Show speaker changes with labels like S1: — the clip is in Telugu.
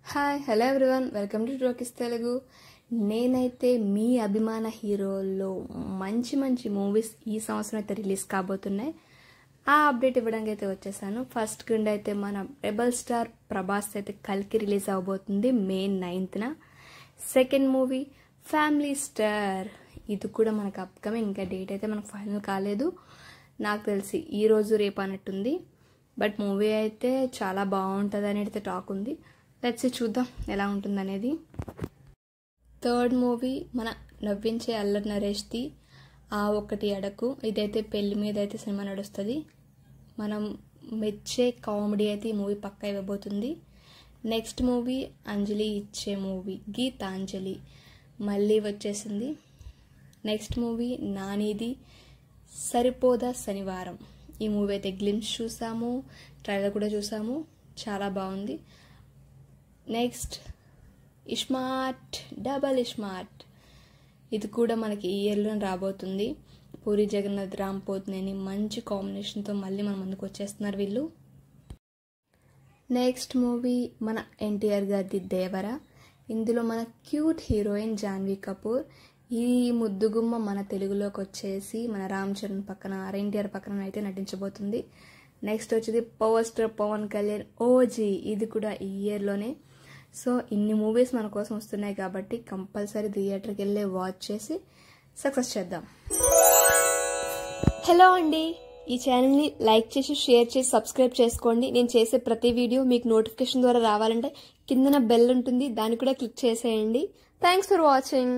S1: Hi hello everyone welcome to talkies Telugu. నేనైతే మీ అభిమాన హీరోల్లో మంచి మంచి మూవీస్ ఈ సంవత్సరం అయితే రిలీజ్ కాబోతున్నాయి. ఆ అప్డేట్ ఇవ్వడానికి అయితే వచ్చేసాను. ఫస్ట్ గుండె అయితే మన రెబల్ స్టార్ ప్రభాస్ అయితే కల్కి రిలీజ్ అవబోతుంది May 9th. Second movie family star, ఇది కూడా మనకు అప్కమింగ్, ఇంకా డేట్ అయితే మనకు ఫైనల్ కాలేదు. నాకు తెలిసి ఈరోజు రేపు అన్నట్టుంది. బట్ మూవీ అయితే చాలా బాగుంటుంది అనేది అయితే టాక్ ఉంది. లెట్స్ చూద్దాం ఎలా ఉంటుందనేది. థర్డ్ మూవీ మన నవ్వించే అల్లరి నరేష్ది ఆ ఒకటి అడకు. ఇదైతే పెళ్లి మీద అయితే సినిమా నడుస్తుంది. మనం మెచ్చే కామెడీ అయితే ఈ మూవీ పక్కా ఇవ్వబోతుంది. నెక్స్ట్ మూవీ అంజలి ఇచ్చే మూవీ గీతాంజలి మళ్ళీ వచ్చేసింది. నెక్స్ట్ మూవీ నానిది సరిపోదా శనివారం. ఈ మూవీ అయితే గ్లిమ్స్ చూసాము, ట్రైలర్ కూడా చూసాము, చాలా బాగుంది. నెక్స్ట్ ఇస్మార్ట్ డబల్ ఇస్మార్ట్, ఇది కూడా మనకి ఈ ఇయర్లో రాబోతుంది. పూరి జగన్నాథ్ రామ్ పోత్నేని మంచి కాంబినేషన్తో మళ్ళీ మన ముందుకు వచ్చేస్తున్నారు వీళ్ళు. నెక్స్ట్ మూవీ మన ఎన్టీఆర్ గారిది దేవర. ఇందులో మన క్యూట్ హీరోయిన్ జాన్వీ కపూర్. ఈ ముద్దుగుమ్మ మన తెలుగులోకి వచ్చేసి మన రామ్ చరణ్ పక్కన ఎన్టీఆర్ పక్కన అయితే నటించబోతుంది. నెక్స్ట్ వచ్చేది power star Pawan Kalyan OG, ఇది కూడా ఈ ఇయర్లోనే. సో ఇన్ని మూవీస్ మన కోసం వస్తున్నాయి కాబట్టి కంపల్సరీ థియేటర్కి వెళ్ళి వాచ్ చేసి సక్సెస్ చేద్దాం. హలో అండి, ఈ ఛానల్ని లైక్ చేసి షేర్ చేసి సబ్స్క్రైబ్ చేసుకోండి. నేను చేసే ప్రతి వీడియో మీకు నోటిఫికేషన్ ద్వారా రావాలంటే కిందన బెల్ ఉంటుంది, దాన్ని కూడా క్లిక్ చేసేయండి. Thanks for watching.